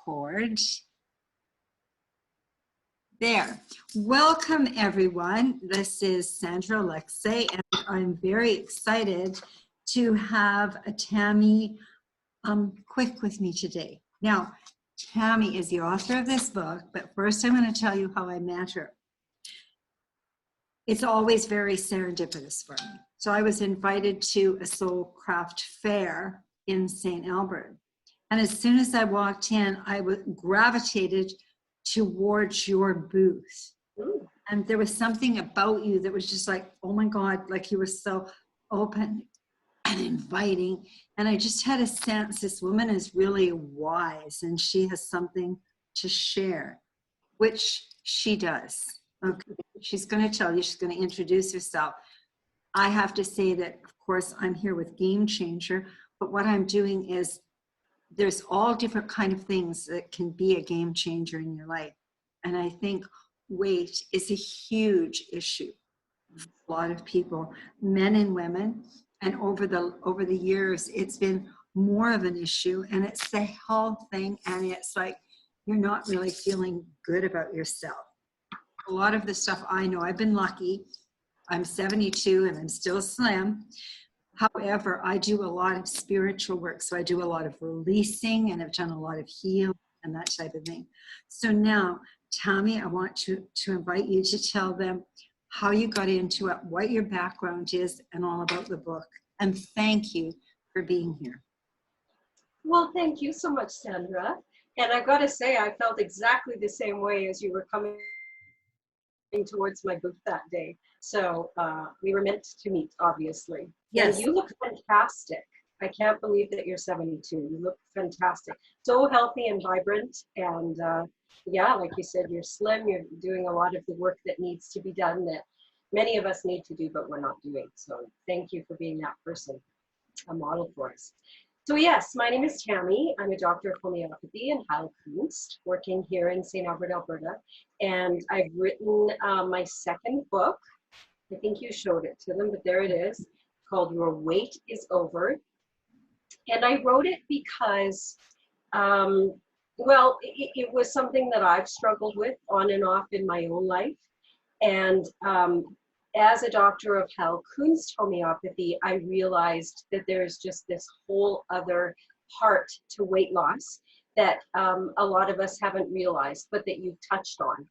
record. There. Welcome, everyone. This is Sandra Alexei, and I'm very excited to have Tammie Quick with me today. Now, Tammie is the author of this book, but first I'm going to tell you how I met her. It's always very serendipitous for me. So I was invited to a soul craft fair in St. Albert. And as soon as I walked in, I gravitated towards your booth. Ooh. And there was something about you that was just like, oh my God, like you were so open and inviting. And I just had a sense this woman is really wise and she has something to share, which she does. Okay, she's going to tell you, she's going to introduce herself. I have to say that, of course, I'm here with Gamechanger, but what I'm doing is there's all different kind of things that can be a game changer in your life. And I think weight is a huge issue for a lot of people, men and women. And over the years, it's been more of an issue, and it's the health thing. And it's like, you're not really feeling good about yourself. A lot of the stuff I know, I've been lucky. I'm 72 and I'm still slim. However, I do a lot of spiritual work. So I do a lot of releasing and I've done a lot of healing and that type of thing. So now, Tammie, I want to invite you to tell them how you got into it, what your background is, and all about the book. And thank you for being here. Well, thank you so much, Sandra. And I've got to say, I felt exactly the same way as you were coming towards my booth that day. So we were meant to meet, obviously. Yes. And you look fantastic. I can't believe that you're 72. You look fantastic. So healthy and vibrant. And yeah, like you said, you're slim. You're doing a lot of the work that needs to be done that many of us need to do, but we're not doing. So thank you for being that person, a model for us. So yes, my name is Tammie. I'm a doctor of homeopathy and heilkunst, working here in St. Albert, Alberta. And I've written my second book. I think you showed it to them, but there it is, called Your Weight is Over. And I wrote it because, well, it was something that I've struggled with on and off in my own life. And as a doctor of heilkunst homeopathy, I realized that there's just this whole other part to weight loss that a lot of us haven't realized, but that you've touched on.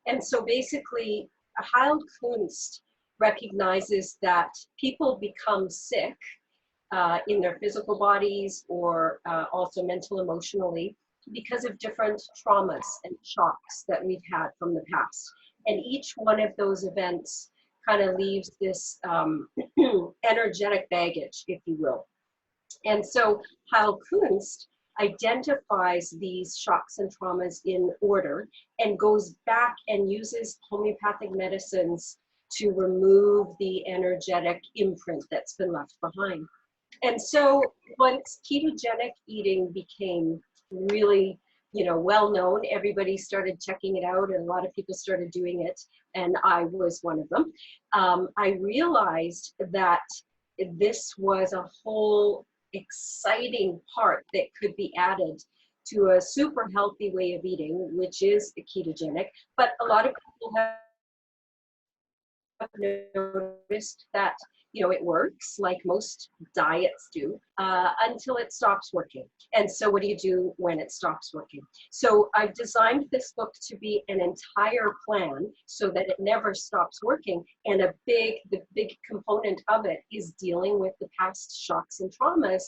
And so basically, heilkunst recognizes that people become sick in their physical bodies or also mental, emotionally, because of different traumas and shocks that we've had from the past. And each one of those events kind of leaves this energetic baggage, if you will. And so heilkunst identifies these shocks and traumas in order and goes back and uses homeopathic medicines to remove the energetic imprint that's been left behind. And so once ketogenic eating became really, well known, everybody started checking it out and a lot of people started doing it, and I was one of them. I realized that this was a whole exciting part that could be added to a super healthy way of eating, which is the ketogenic. But a lot of people have noticed that it works like most diets do until it stops working. And so what do you do when it stops working? So I've designed this book to be an entire plan so that it never stops working. And the big component of it is dealing with the past shocks and traumas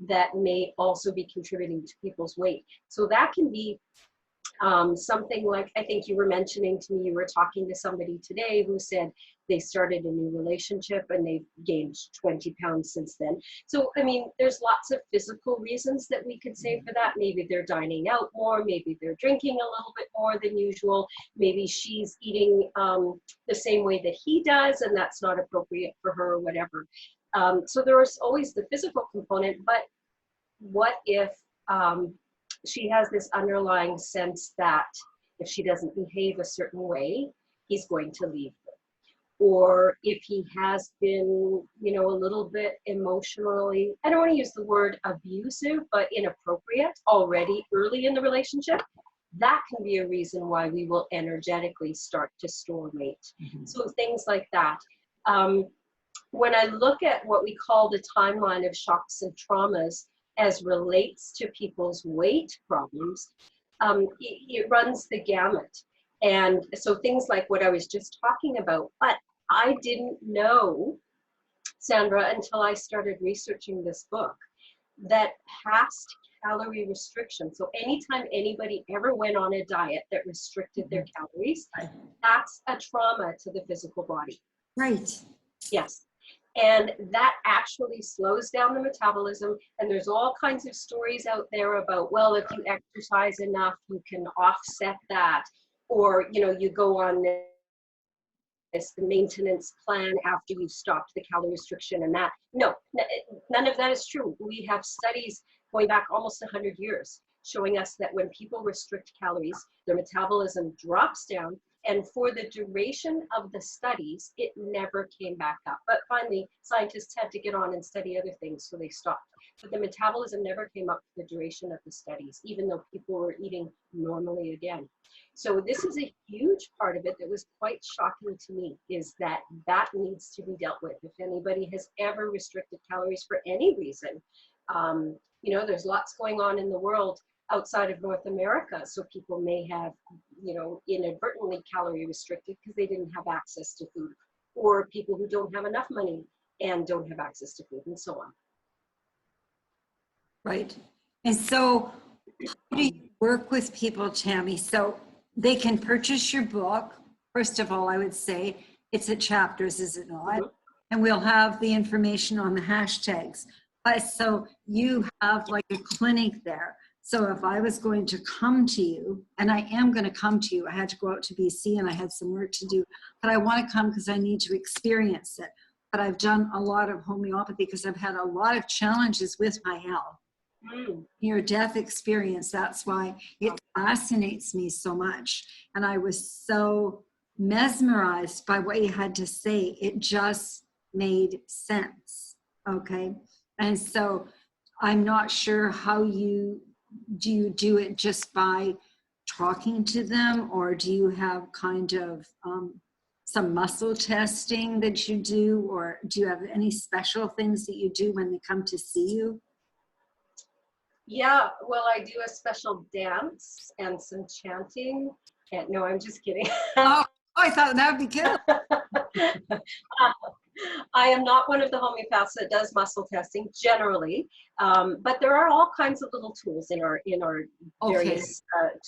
that may also be contributing to people's weight. So that can be something like, I think you were mentioning to me, you were talking to somebody today who said they started a new relationship and they've gained 20 pounds since then. So, I mean, there's lots of physical reasons that we could say for that. Maybe they're dining out more, maybe they're drinking a little bit more than usual, maybe she's eating the same way that he does and that's not appropriate for her or whatever. So there's always the physical component, but what if she has this underlying sense that if she doesn't behave a certain way, he's going to leave her. or if he has been, you know, a little bit emotionally, I don't want to use the word abusive, but inappropriate already early in the relationship, that can be a reason why we will energetically start to store weight. So things like that. When I look at what we call the timeline of shocks and traumas as relates to people's weight problems, it runs the gamut. And so things like what I was just talking about, but I didn't know, Sandra, until I started researching this book, that past calorie restriction, so anytime anybody ever went on a diet that restricted their calories, that's a trauma to the physical body. Right. Yes. And that actually slows down the metabolism. And there's all kinds of stories out there about, well, if you exercise enough, you can offset that. Or, you know, you go on this maintenance plan after you've stopped the calorie restriction and that. No, none of that is true. We have studies going back almost 100 years showing us that when people restrict calories, their metabolism drops down. And for the duration of the studies, it never came back up. But finally, scientists had to get on and study other things, so they stopped. But the metabolism never came up for the duration of the studies, even though people were eating normally again. So this is a huge part of it that was quite shocking to me, is that that needs to be dealt with. If anybody has ever restricted calories for any reason, you know, there's lots going on in the world outside of North America. So people may have, you know, inadvertently calorie restricted because they didn't have access to food, or people who don't have enough money and don't have access to food, and so on. Right. And so how do you work with people, Tammie? So they can purchase your book. First of all, I would say it's at Chapters, is it not? And we'll have the information on the hashtags. So you have like a clinic there. So if I was going to come to you, and I am going to come to you, I had to go out to BC and I had some work to do, but I want to come because I need to experience it. But I've done a lot of homeopathy because I've had a lot of challenges with my health. Near-death experience, that's why it fascinates me so much. And I was so mesmerized by what you had to say. It just made sense, okay? And so I'm not sure how you do it just by talking to them, or do you have kind of some muscle testing that you do, or do you have any special things that you do when they come to see you? Yeah, well, I do a special dance and some chanting. And no, I'm just kidding. Oh, I thought that would be good. I am not one of the homeopaths that does muscle testing generally, but there are all kinds of little tools in our various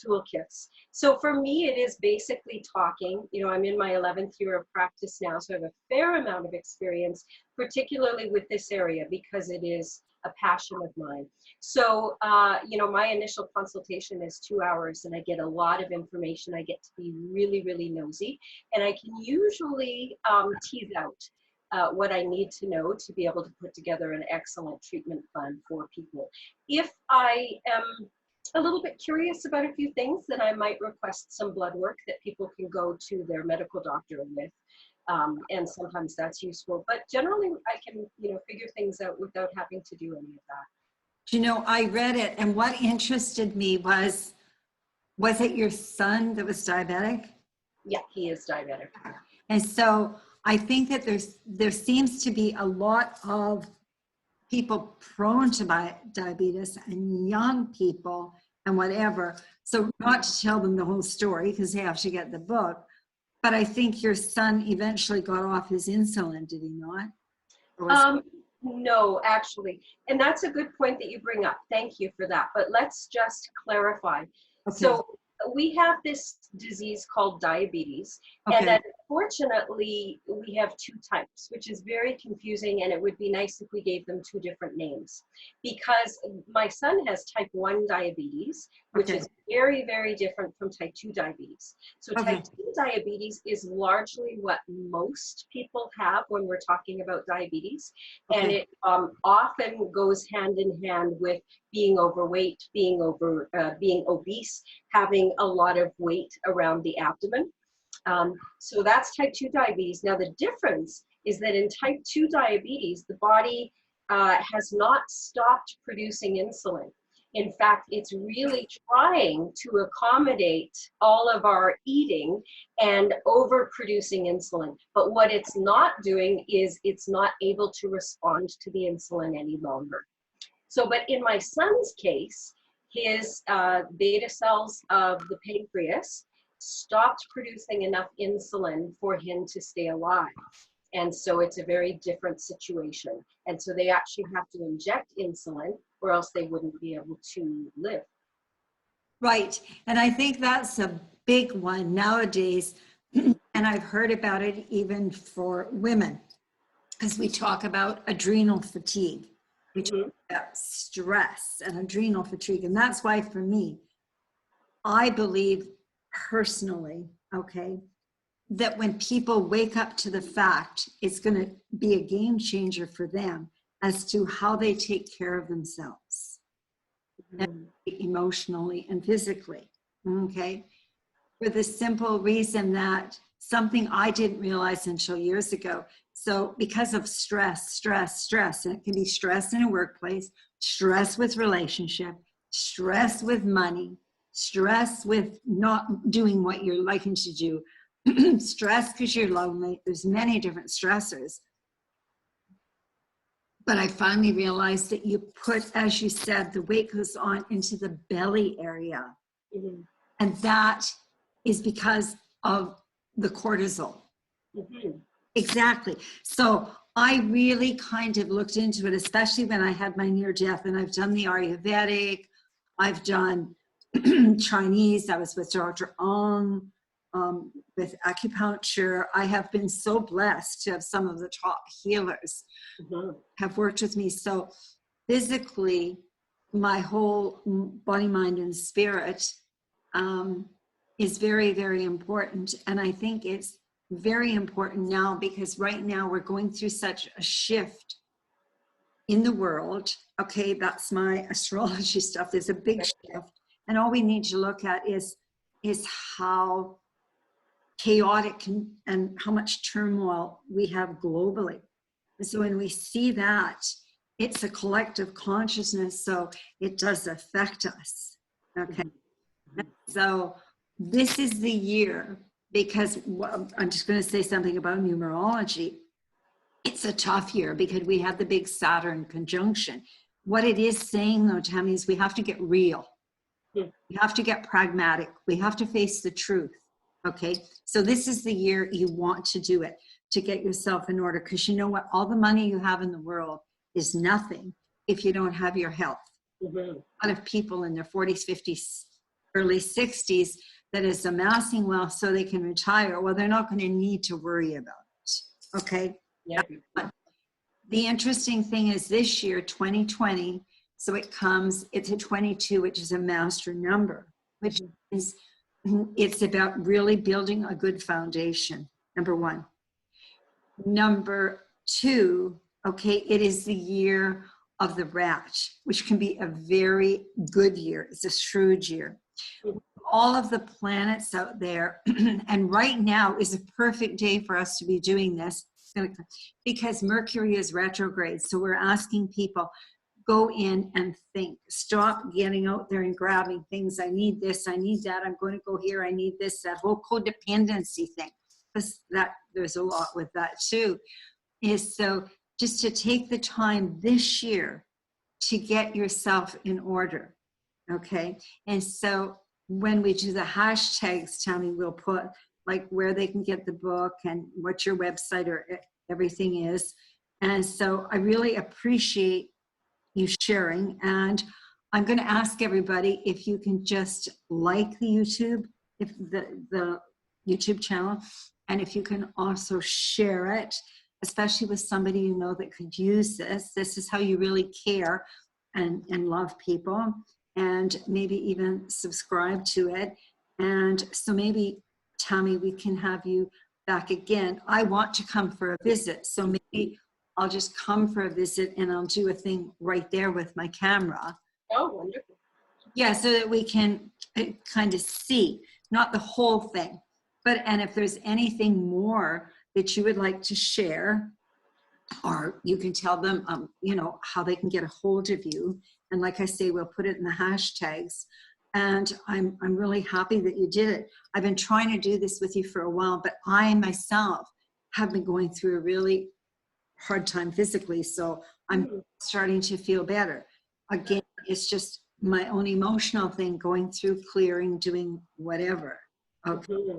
toolkits. So for me, it is basically talking. You know, I'm in my 11th year of practice now, so I have a fair amount of experience, particularly with this area, because it is a passion of mine. So, you know, my initial consultation is 2 hours and I get a lot of information. I get to be really, really nosy, and I can usually tease out what I need to know to be able to put together an excellent treatment plan for people. If I am a little bit curious about a few things, then I might request some blood work that people can go to their medical doctor with. And sometimes that's useful, but generally I can, you know, figure things out without having to do any of that. You know, I read it, and what interested me was it your son that was diabetic? Yeah, he is diabetic. And so I think that there seems to be a lot of people prone to diabetes, and young people and whatever. So not to tell them the whole story because they have to get the book, but I think your son eventually got off his insulin, did he not? No, actually. And that's a good point that you bring up. Thank you for that. But let's just clarify. Okay. So we have this disease called diabetes. Okay. And unfortunately, we have two types, which is very confusing. And it would be nice if we gave them two different names. Because my son has type 1 diabetes, which is very, very different from type 2 diabetes. So type 2 diabetes is largely what most people have when we're talking about diabetes. And it often goes hand in hand with being overweight, being obese, having a lot of weight around the abdomen. So that's type 2 diabetes. Now, the difference is that in type 2 diabetes, the body has not stopped producing insulin. In fact, it's really trying to accommodate all of our eating and overproducing insulin. But what it's not doing is it's not able to respond to the insulin any longer. So, but in my son's case, his beta cells of the pancreas stopped producing enough insulin for him to stay alive. And so it's a very different situation. And so they actually have to inject insulin or else they wouldn't be able to live. Right. And I think that's a big one nowadays. And I've heard about it even for women, because we talk about adrenal fatigue. We talk about stress and adrenal fatigue. And that's why for me, I believe personally, okay, that when people wake up to the fact, it's going to be a game changer for them as to how they take care of themselves, emotionally and physically, okay? For the simple reason that something I didn't realize until years ago. So because of stress, and it can be stress in a workplace, stress with relationship, stress with money, stress with not doing what you're liking to do, stress because you're lonely. There's many different stressors. But I finally realized that you put, as you said, the weight goes on into the belly area. And that is because of the cortisol. Exactly. So I really kind of looked into it, especially when I had my near death, and I've done the Ayurvedic, I've done Chinese, I was with Dr. Ong, with acupuncture. I have been so blessed to have some of the top healers have worked with me. So physically, my whole body, mind, and spirit is very, very important. And I think it's very important now because right now we're going through such a shift in the world. Okay, that's my astrology stuff. There's a big shift. And all we need to look at is how chaotic and how much turmoil we have globally. And so when we see that, it's a collective consciousness, so it does affect us. Okay. So this is the year, because I'm just going to say something about numerology. It's a tough year because we have the big Saturn conjunction. What it is saying though, Tammie, is we have to get real. We have to get pragmatic. We have to face the truth. Okay. So this is the year you want to do it, to get yourself in order. Because you know what? All the money you have in the world is nothing if you don't have your health. A lot of people in their 40s, 50s, early 60s that is amassing wealth so they can retire. Well, they're not going to need to worry about it. Okay. Yeah. The interesting thing is this year, 2020, so it's a 22, which is a master number, which is, it's about really building a good foundation, number one. Number two, okay, it is the year of the rat, which can be a very good year. It's a shrewd year. All of the planets out there, and right now is a perfect day for us to be doing this because Mercury is retrograde. So we're asking people, go in and think. Stop getting out there and grabbing things. I need this, I need that, I'm going to go here, I need this, that whole codependency thing. Because there's a lot with that too. Is so just to take the time this year to get yourself in order. Okay. And so when we do the hashtags, Tammie, we'll put like where they can get the book and what your website or everything is. And so I really appreciate you sharing. And I'm going to ask everybody if you can just like the YouTube, if the YouTube channel, and if you can also share it, especially with somebody you know that could use this. This is how you really care and love people, and maybe even subscribe to it. And so maybe, Tammie, we can have you back again. I want to come for a visit, so maybe I'll just come for a visit and I'll do a thing right there with my camera. Oh, wonderful. Yeah, so that we can kind of see, not the whole thing, And if there's anything more that you would like to share, or you can tell them, you know, how they can get a hold of you. And like I say, we'll put it in the hashtags. And I'm really happy that you did it. I've been trying to do this with you for a while, but I myself have been going through a really hard time physically. So I'm starting to feel better. Again, it's just my own emotional thing, going through clearing, doing whatever. Okay.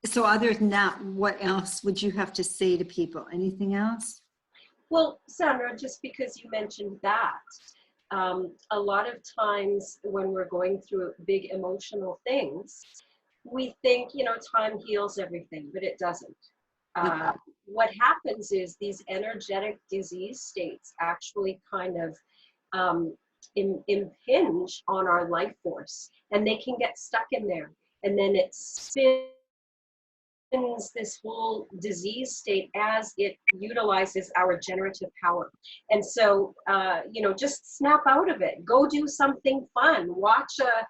So other than that, what else would you have to say to people? Anything else? Well, Sandra, just because you mentioned that, a lot of times when we're going through big emotional things, we think, you know, time heals everything, but it doesn't. What happens is these energetic disease states actually kind of impinge on our life force, and they can get stuck in there. And then it spins this whole disease state as it utilizes our generative power. And so, you know, just snap out of it. Go do something fun. Watch a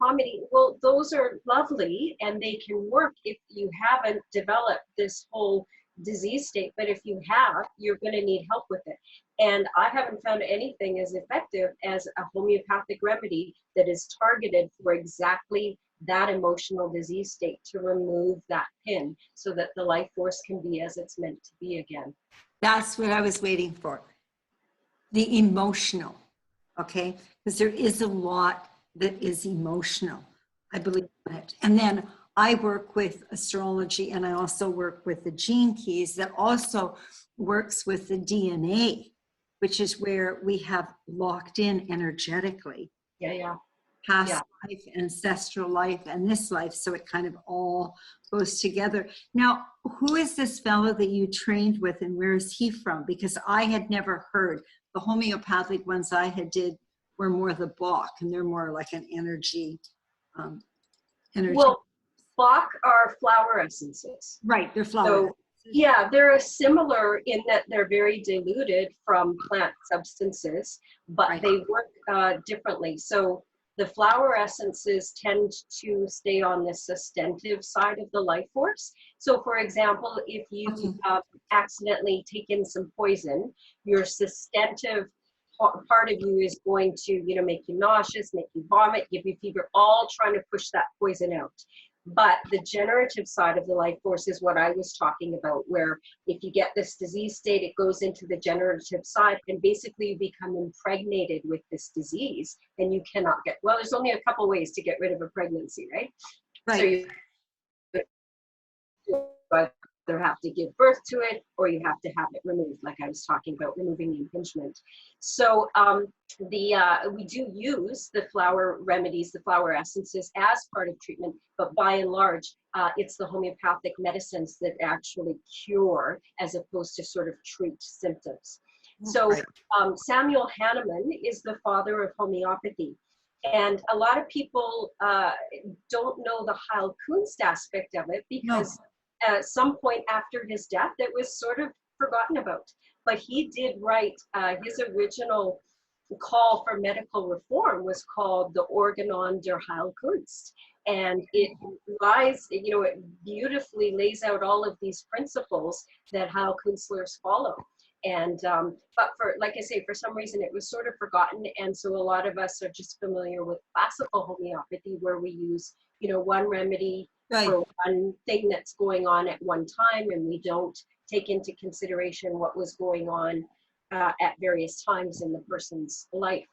comedy. Well, those are lovely and they can work if you haven't developed this whole disease state. But if you have, you're going to need help with it. And I haven't found anything as effective as a homeopathic remedy that is targeted for exactly that emotional disease state, to remove that pin so that the life force can be as it's meant to be again. That's what I was waiting for. The emotional, okay? Because there is a lot that is emotional. I believe in it. And then I work with astrology, and I also work with the gene keys that also works with the DNA, which is where we have locked in energetically. Yeah. Past life, ancestral life, and this life. So it kind of all goes together. Now, who is this fellow that you trained with, and where is he from? Because I had never heard. The homeopathic ones I had did were more the Bach, and they're more like an energy. Well, Bach are flower essences. Right, they're flower. So, yeah, they're similar in that they're very diluted from plant substances, but they work differently. So the flower essences tend to stay on the sustentive side of the life force. So for example, if you accidentally take in some poison, your sustentive part of you is going to, you know, make you nauseous, make you vomit, give you fever, all trying to push that poison out. But the generative side of the life force is what I was talking about, where if you get this disease state, it goes into the generative side, and basically you become impregnated with this disease, and you cannot get, well, there's only a couple ways to get rid of a pregnancy, right? So you either have to give birth to it, or you have to have it removed, like I was talking about, removing the impingement. So we do use the flower remedies, the flower essences, as part of treatment, but by and large, it's the homeopathic medicines that actually cure as opposed to sort of treat symptoms. So Samuel Hahnemann is the father of homeopathy. And a lot of people don't know the Heilkunst aspect of it, because at some point after his death, it was sort of forgotten about. But he did write, his original call for medical reform was called the Organon der Heilkunst. And it lies, you know, it beautifully lays out all of these principles that Heilkunstlers follow. And, but for, like I say, for some reason it was sort of forgotten. And so a lot of us are just familiar with classical homeopathy, where we use, you know, one remedy for one thing that's going on at one time, and we don't take into consideration what was going on at various times in the person's life.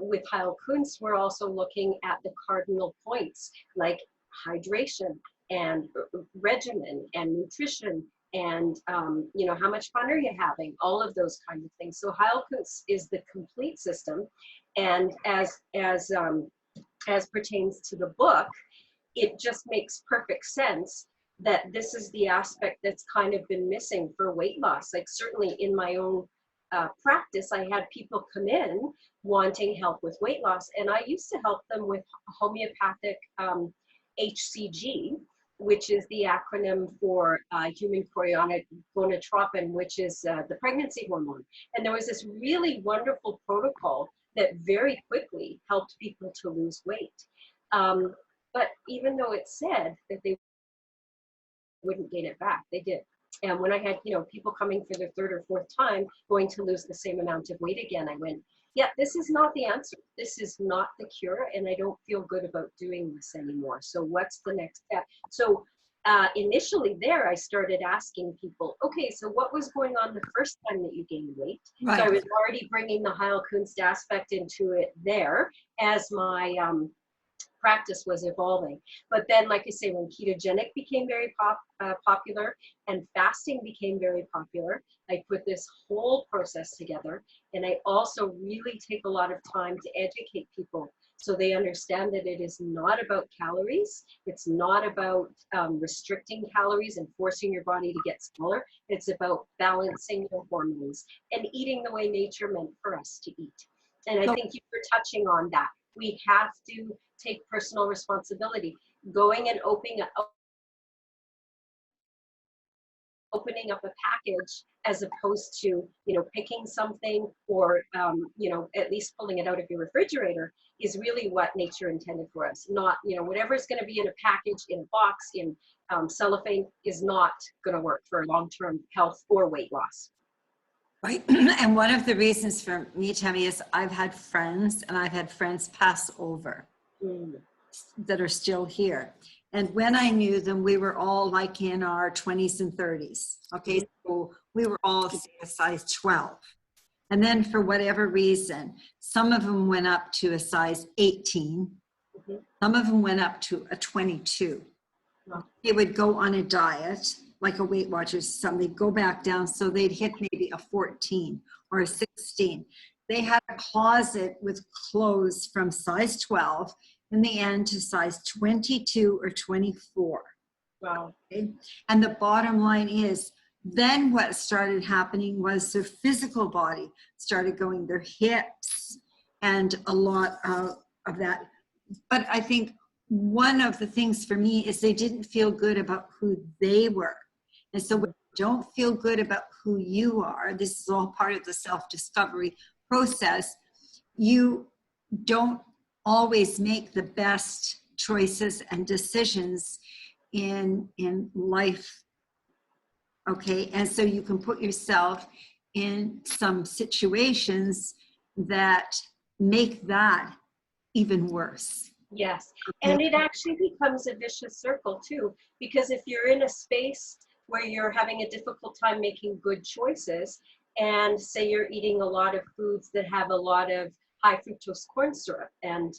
With Heilkunst, we're also looking at the cardinal points, like hydration and regimen and nutrition, and you know, how much fun are you having, all of those kinds of things. So Heilkunst is the complete system. And as pertains to the book, it just makes perfect sense that this is the aspect that's kind of been missing for weight loss. Like certainly in my own practice, I had people come in wanting help with weight loss, and I used to help them with homeopathic HCG, which is the acronym for human gonadotropin, which is the pregnancy hormone. And there was this really wonderful protocol that very quickly helped people to lose weight. But even though it said that they wouldn't gain it back, they did. And when I had, people coming for their third or fourth time going to lose the same amount of weight again, I went, yeah, this is not the answer. This is not the cure. And I don't feel good about doing this anymore. So what's the next step? So initially there, I started asking people, okay, so what was going on the first time that you gained weight? Right. So I was already bringing the Heilkunst aspect into it there as my practice was evolving. But then, like I say, when ketogenic became very popular and fasting became very popular, I put this whole process together. And I also really take a lot of time to educate people so they understand that it is not about calories. It's not about restricting calories and forcing your body to get smaller. It's about balancing your hormones and eating the way nature meant for us to eat. And I think you were touching on that. We have to take personal responsibility. Going and opening up a package as opposed to, picking something or, at least pulling it out of your refrigerator is really what nature intended for us. Not, whatever's going to be in a package, in a box, in cellophane is not going to work for long-term health or weight loss. Right. And one of the reasons for me, Tammie, is I've had friends pass over that are still here. And when I knew them, we were all like in our 20s and 30s. Okay. So we were all a size 12. And then for whatever reason, some of them went up to a size 18. Some of them went up to a 22. They would go on a diet, like a Weight Watchers, they'd go back down, so they'd hit maybe a 14 or a 16. They had a closet with clothes from size 12 in the end to size 22 or 24. Wow. Okay? And the bottom line is, then what started happening was their physical body started going, their hips and a lot of that. But I think one of the things for me is they didn't feel good about who they were. And so when you don't feel good about who you are, this is all part of the self-discovery process, you don't always make the best choices and decisions in life. Okay, and so you can put yourself in some situations that make that even worse. Yes, and it actually becomes a vicious circle too, because if you're in a space where you're having a difficult time making good choices, and say you're eating a lot of foods that have a lot of high fructose corn syrup, and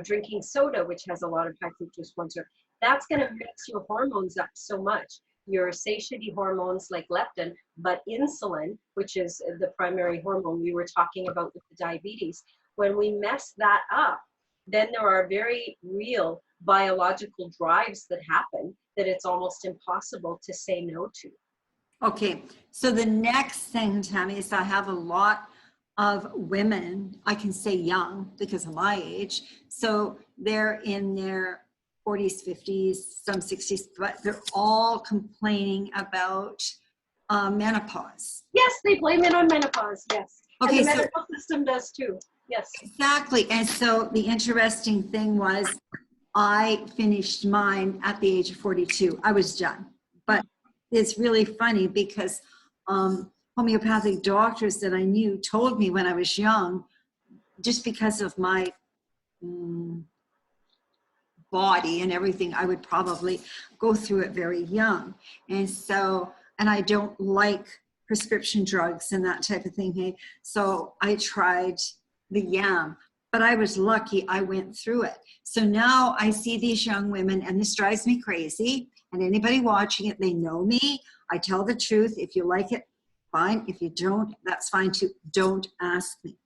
drinking soda, which has a lot of high fructose corn syrup, that's going to mix your hormones up so much. Your satiety hormones like leptin, but insulin, which is the primary hormone we were talking about with the diabetes, when we mess that up, then there are very real biological drives that happen that it's almost impossible to say no to. Okay, so the next thing, Tammie, is I have a lot of women, I can say young because of my age, so they're in their 40s, 50s, some 60s, but they're all complaining about menopause. Yes, they blame it on menopause, yes. Okay, and the medical system does too, yes. Exactly, and so the interesting thing was I finished mine at the age of 42. I was done, but it's really funny because homeopathic doctors that I knew told me when I was young, just because of my body and everything, I would probably go through it very young. And so, and I don't like prescription drugs and that type of thing. Hey, so I tried the yam, but I was lucky I went through it. So now I see these young women, and this drives me crazy. And anybody watching it, they know me. I tell the truth. If you like it, fine. If you don't, that's fine too. Don't ask me.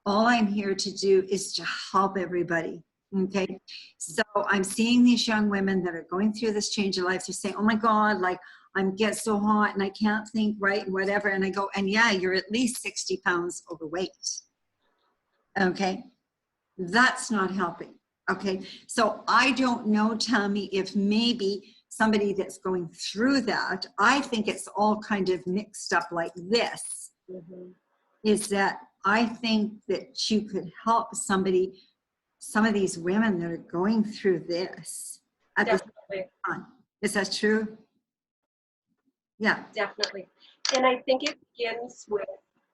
All I'm here to do is to help everybody. Okay. So I'm seeing these young women that are going through this change of life. They're saying, oh my God, like I'm get so hot and I can't think right and whatever. And I go, and yeah, you're at least 60 pounds overweight. Okay. That's not helping. Okay. So I don't know, Tammie, if maybe somebody that's going through that, I think it's all kind of mixed up like this, is that I think that you could help somebody some of these women that are going through this at the Definitely. same time. Is that true? Yeah. Definitely. And I think it begins with,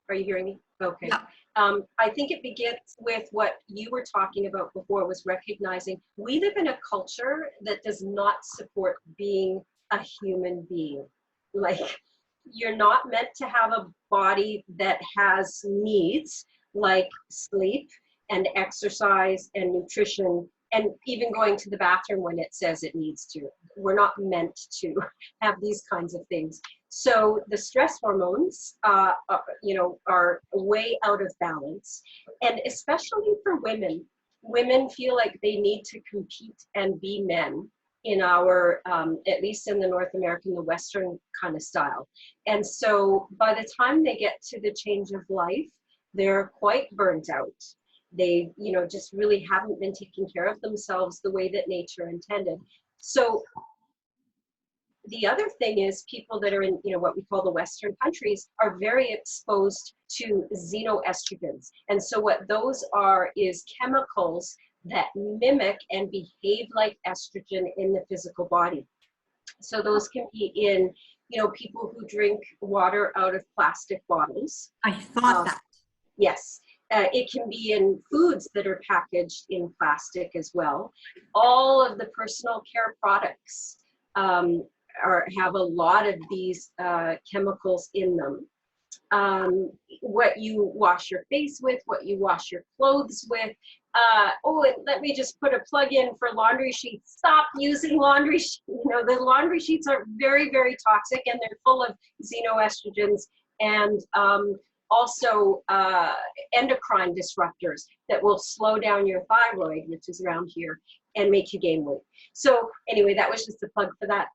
are you hearing me? Okay. Yeah. I think it begins with what you were talking about before, was recognizing we live in a culture that does not support being a human being. Like, you're not meant to have a body that has needs like sleep and exercise and nutrition and even going to the bathroom when it says it needs to. We're not meant to have these kinds of things. So the stress hormones, are way out of balance. And especially for women, women feel like they need to compete and be men in our, at least in the North American, the Western kind of style. And so by the time they get to the change of life, they're quite burnt out. They, just really haven't been taking care of themselves the way that nature intended. So the other thing is people that are in, what we call the Western countries are very exposed to xenoestrogens. And so what those are is chemicals that mimic and behave like estrogen in the physical body. So those can be in, people who drink water out of plastic bottles. I thought that. Yes. It can be in foods that are packaged in plastic as well. All of the personal care products have a lot of these chemicals in them. What you wash your face with, what you wash your clothes with. And let me just put a plug in for laundry sheets. Stop using laundry sheets. The laundry sheets are very, very toxic, and they're full of xenoestrogens and also endocrine disruptors that will slow down your thyroid, which is around here, and make you gain weight. So anyway, that was just a plug for that.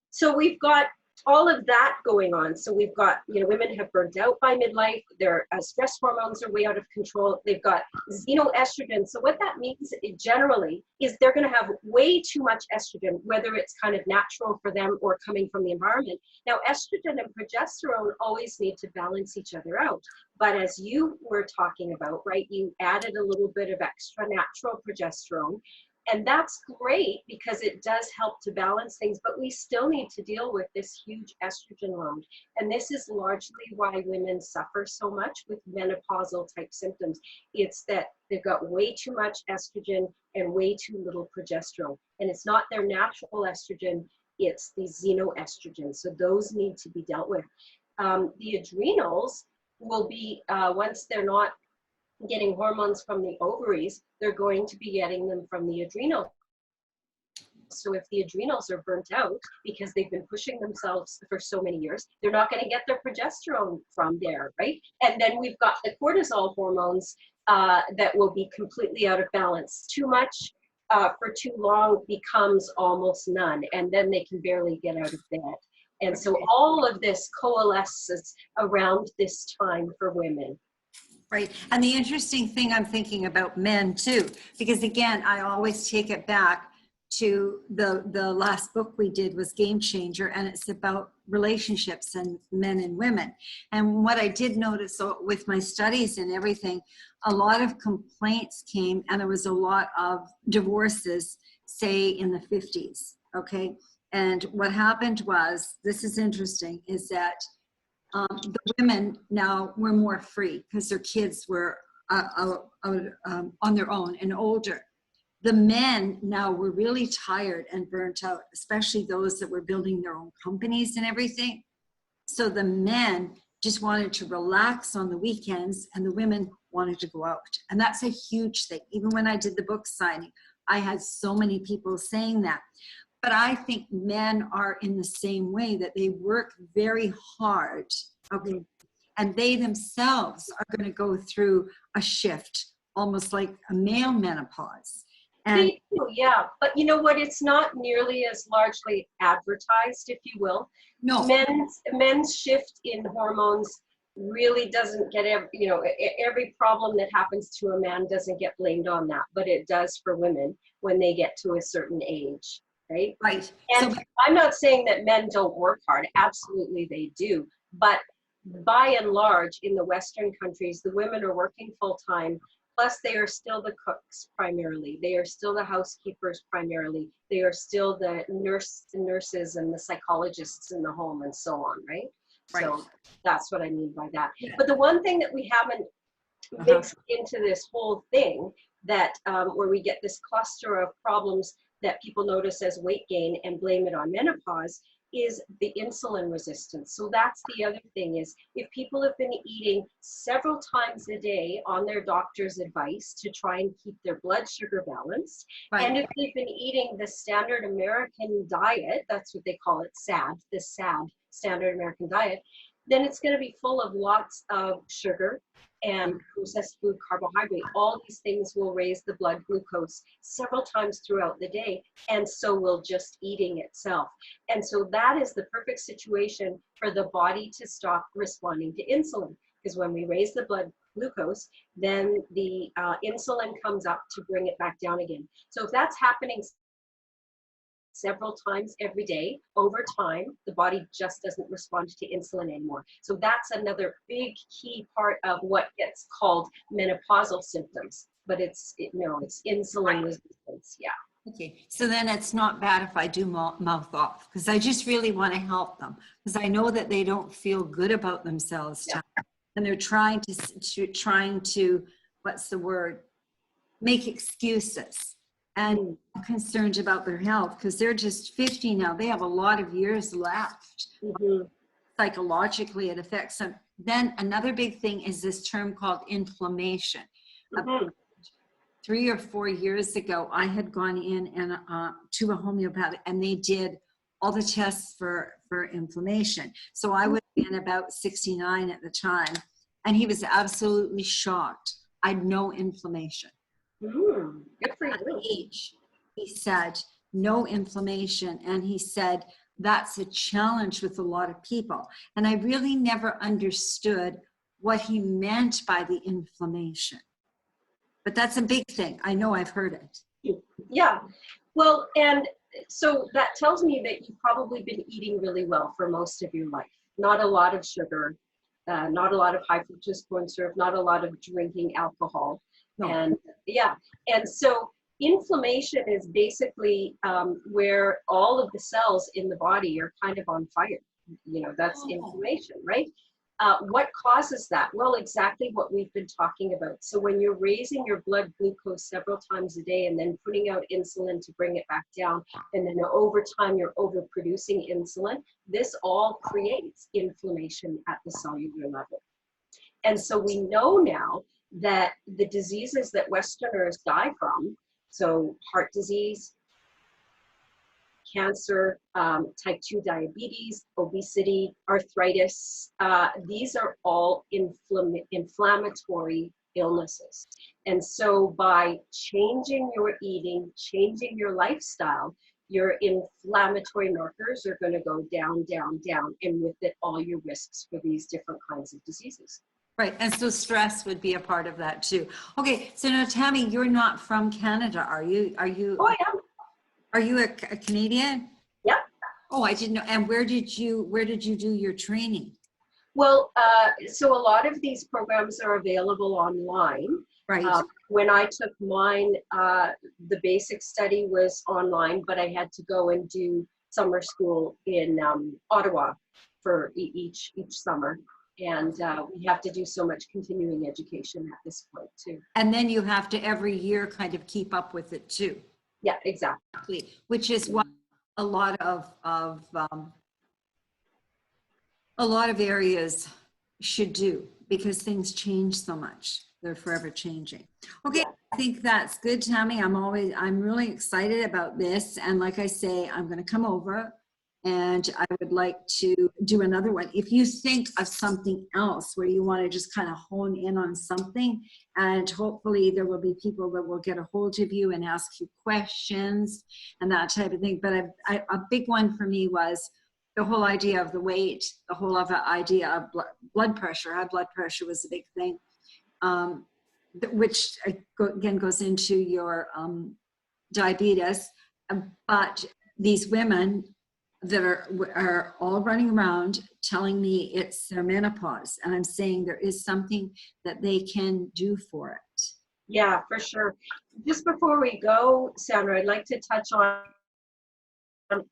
So we've got all of that going on. So we've got, women have burnt out by midlife. Their stress hormones are way out of control. They've got xenoestrogen. So what that means generally is they're going to have way too much estrogen, whether it's kind of natural for them or coming from the environment. Now, estrogen and progesterone always need to balance each other out. But as you were talking about, right, you added a little bit of extra natural progesterone. And that's great because it does help to balance things, but we still need to deal with this huge estrogen load. And this is largely why women suffer so much with menopausal type symptoms. It's that they've got way too much estrogen and way too little progesterone. And it's not their natural estrogen, it's the xenoestrogen. So those need to be dealt with. The adrenals will be, once they're not getting hormones from the ovaries, they're going to be getting them from the adrenals. So if the adrenals are burnt out because they've been pushing themselves for so many years, they're not going to get their progesterone from there, right? And then we've got the cortisol hormones that will be completely out of balance. Too much for too long becomes almost none, and then they can barely get out of bed. And so all of this coalesces around this time for women. Right. And the interesting thing I'm thinking about men too, because again, I always take it back to the last book we did was Gamechanger, and it's about relationships and men and women. And what I did notice with my studies and everything, a lot of complaints came, and there was a lot of divorces, say in the 50s. Okay. And what happened was, this is interesting, is that the women now were more free because their kids were on their own and older. The men now were really tired and burnt out, especially those that were building their own companies and everything. So the men just wanted to relax on the weekends, and the women wanted to go out. And that's a huge thing. Even when I did the book signing, I had so many people saying that. But I think men are in the same way, that they work very hard, okay? And they themselves are going to go through a shift, almost like a male menopause. And they do, yeah. But you know what? It's not nearly as largely advertised, if you will. no, Men's shift in hormones really doesn't get every problem that happens to a man doesn't get blamed on that, but it does for women when they get to a certain age. Right? right. And So I'm not saying that men don't work hard. Absolutely they do. But by and large, in the Western countries, the women are working full time. Plus, they are still the cooks primarily. They are still the housekeepers primarily. They are still the nurses and the psychologists in the home and so on, right? Right. So that's what I mean by that. Yeah. But the one thing that we haven't mixed into this whole thing, that where we get this cluster of problems that people notice as weight gain and blame it on menopause, is the insulin resistance. So that's the other thing, is if people have been eating several times a day on their doctor's advice to try and keep their blood sugar balanced, Right. and if they've been eating the standard American diet, that's what they call it, SAD, the SAD, standard American diet, then it's going to be full of lots of sugar and processed food, carbohydrate. All these things will raise the blood glucose several times throughout the day, and so will just eating itself. And so that is the perfect situation for the body to stop responding to insulin, because when we raise the blood glucose, then the insulin comes up to bring it back down again. So if that's happening several times every day, over time, the body just doesn't respond to insulin anymore. So that's another big key part of what gets called menopausal symptoms. But it's insulin resistance. Yeah. Okay, so then it's not bad if I do mouth off, because I just really want to help them, because I know that they don't feel good about themselves, Yeah. and they're trying to what's the word, make excuses, and concerned about their health because they're just 50 now. They have a lot of years left. Mm-hmm. Psychologically, it affects them. Then another big thing is this term called inflammation. Mm-hmm. 3 or 4 years ago, I had gone in and to a homeopathic, and they did all the tests for inflammation. So I was in about 69 at the time, and he was absolutely shocked. I had no inflammation. Good for At you. age, he said, no inflammation, and he said that's a challenge with a lot of people. And I really never understood what he meant by the inflammation. But that's a big thing. I know, I've heard it. Yeah. Well, and so that tells me that you've probably been eating really well for most of your life. Not a lot of sugar, not a lot of high fructose corn syrup, not a lot of drinking alcohol. No. And yeah, and so inflammation is basically where all of the cells in the body are kind of on fire. That's inflammation, right? What causes that? Well, exactly what we've been talking about. So when you're raising your blood glucose several times a day and then putting out insulin to bring it back down, and then over time you're overproducing insulin, this all creates inflammation at the cellular level. And so we know now that the diseases that Westerners die from, so heart disease, cancer, type 2 diabetes, obesity, arthritis, these are all inflammatory illnesses. And so by changing your eating, changing your lifestyle, your inflammatory markers are going to go down, down, down, and with it all your risks for these different kinds of diseases. Right, and so stress would be a part of that too. Okay, so now Tammie, you're not from Canada, are you? Oh, I am. Are you a Canadian? Yeah. Oh, I didn't know. And where did you do your training? Well, so a lot of these programs are available online. Right. When I took mine, the basic study was online, but I had to go and do summer school in Ottawa for each summer. And we have to do so much continuing education at this point too. And then you have to every year kind of keep up with it too. Yeah, exactly. Which is what a lot of areas should do, because things change so much. They're forever changing. Okay, yeah. I think that's good, Tammie. I'm really excited about this. And like I say, I'm going to come over and I would like to do another one. If you think of something else where you want to just kind of hone in on something, and hopefully there will be people that will get a hold of you and ask you questions and that type of thing. But a big one for me was the whole idea of the weight, the whole other idea of blood pressure. High blood pressure was a big thing, which again goes into your diabetes. But these women that are all running around telling me it's their menopause. And I'm saying there is something that they can do for it. Yeah, for sure. Just before we go, Sandra, I'd like to touch on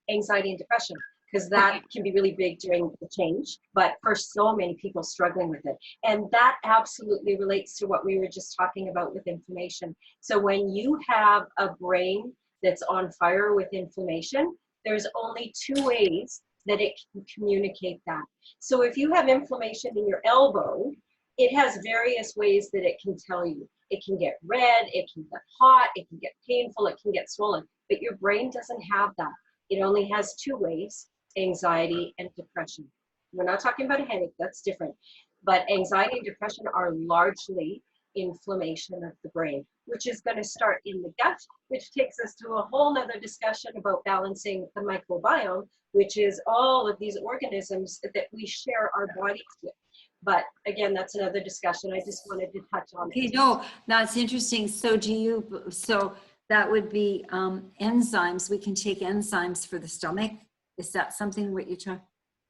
anxiety and depression, because that can be really big during the change, but for so many people struggling with it. And that absolutely relates to what we were just talking about with inflammation. So when you have a brain that's on fire with inflammation, there's only two ways that it can communicate that. So if you have inflammation in your elbow, it has various ways that it can tell you. It can get red, it can get hot, it can get painful, it can get swollen, but your brain doesn't have that. It only has two ways: anxiety and depression. We're not talking about a headache, that's different. But anxiety and depression are largely inflammation of the brain, which is going to start in the gut, which takes us to a whole nother discussion about balancing the microbiome, which is all of these organisms that we share our bodies with. But again, that's another discussion. I just wanted to touch on it. Okay, no, that's interesting. So so that would be enzymes. We can take enzymes for the stomach. Is that something what you try?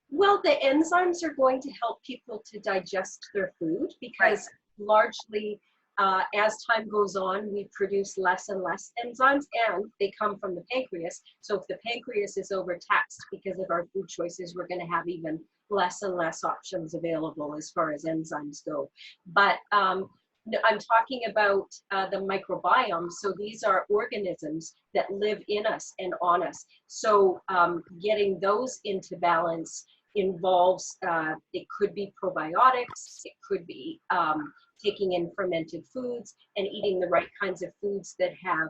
Well, the enzymes are going to help people to digest their food, because largely as time goes on, we produce less and less enzymes, and they come from the pancreas. So if the pancreas is overtaxed because of our food choices, we're going to have even less and less options available as far as enzymes go. But I'm talking about the microbiome. So these are organisms that live in us and on us. So getting those into balance involves, it could be probiotics, it could be taking in fermented foods and eating the right kinds of foods that have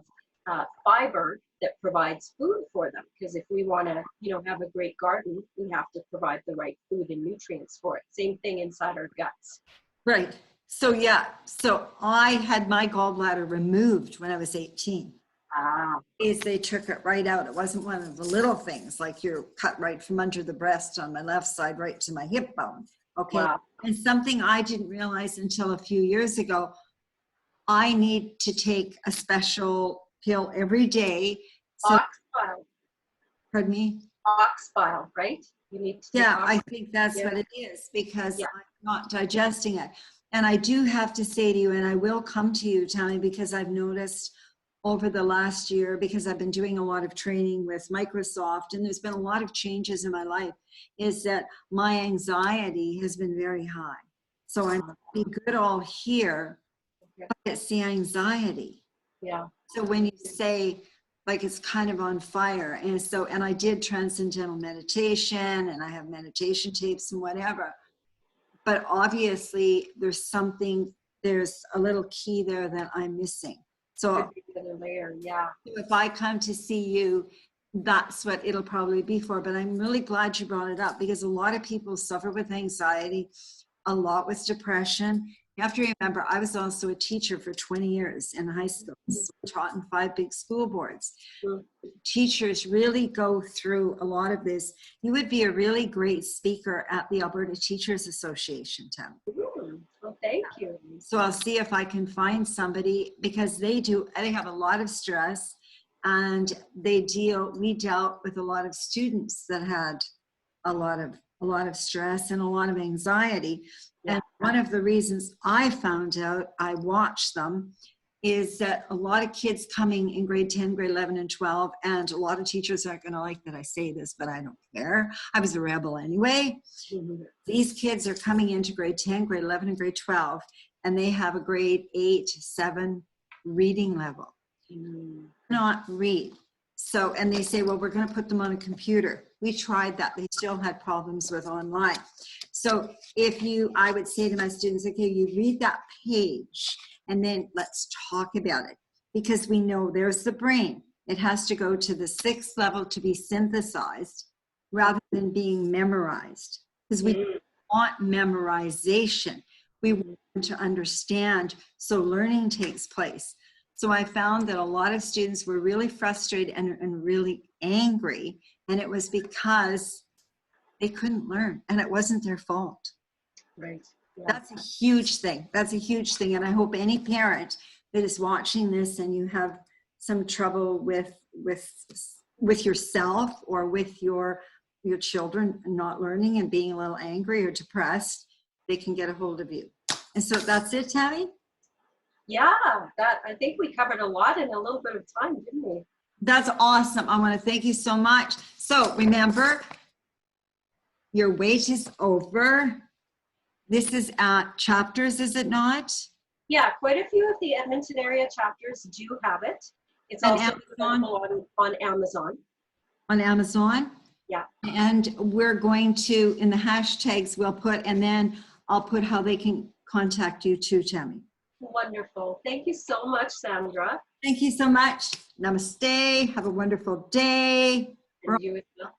fiber that provides food for them. Because if we want to, have a great garden, we have to provide the right food and nutrients for it. Same thing inside our guts. Right. So yeah, so I had my gallbladder removed when I was 18. Is they took it right out. It wasn't one of the little things like you're cut right from under the breast on my left side right to my hip bone. Okay. Wow. And something I didn't realize until a few years ago, I need to take a special pill every day. So, Ox bile. pardon me? Ox bile, right? You need to take I think that's what it is, because I'm not digesting it. And I do have to say to you, and I will come to you, Tammie, because I've noticed over the last year, because I've been doing a lot of training with Microsoft, and there's been a lot of changes in my life, is that my anxiety has been very high. So I'm be good all here, but it's the anxiety. Yeah. So when you say, like, it's kind of on fire, and I did transcendental meditation, and I have meditation tapes and whatever, but obviously there's a little key there that I'm missing. So Another layer, yeah. if I come to see you, that's what it'll probably be for. But I'm really glad you brought it up, because a lot of people suffer with anxiety, a lot with depression. You have to remember, I was also a teacher for 20 years in high school, so I taught in 5 big school boards. Teachers really go through a lot of this. You would be a really great speaker at the Alberta Teachers Association, Tammie. Well, thank you. So I'll see if I can find somebody, because they have a lot of stress, and we dealt with a lot of students that had a lot of stress and a lot of anxiety. And one of the reasons I found out, I watched them, is that a lot of kids coming in grade 10, grade 11, and 12, and a lot of teachers aren't going to like that I say this, but I don't care. I was a rebel anyway. These kids are coming into grade 10, grade 11, and grade 12, and they have a grade 8, 7 reading level. Not read. So, and they say, well, we're going to put them on a computer. We tried that. They still had problems with online. So I would say to my students, okay, you read that page and then let's talk about it, because we know there's the brain. It has to go to the 6th level to be synthesized rather than being memorized, because we want memorization. We want to understand, so learning takes place. So I found that a lot of students were really frustrated and really angry, and it was because they couldn't learn, and it wasn't their fault. Right. Yeah. That's a huge thing. That's a huge thing. And I hope any parent that is watching this and you have some trouble with yourself or with your your children not learning and being a little angry or depressed, they can get a hold of you. And so that's it, Tammie? Yeah, that I think we covered a lot in a little bit of time, didn't we? That's awesome. I want to thank you so much. So remember, your weight is over. This is at Chapters, is it not? Yeah, quite a few of the Edmonton area chapters do have it. It's And also available on Amazon. On Amazon? Yeah. And we're going to, in the hashtags, we'll put, and then I'll put how they can contact you too, Tammie. Wonderful. Thank you so much, Sandra. Thank you so much. Namaste. Have a wonderful day. And you as well.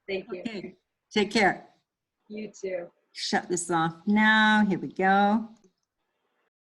Thank you. Okay. Take care. You too. Shut this off now. Here we go.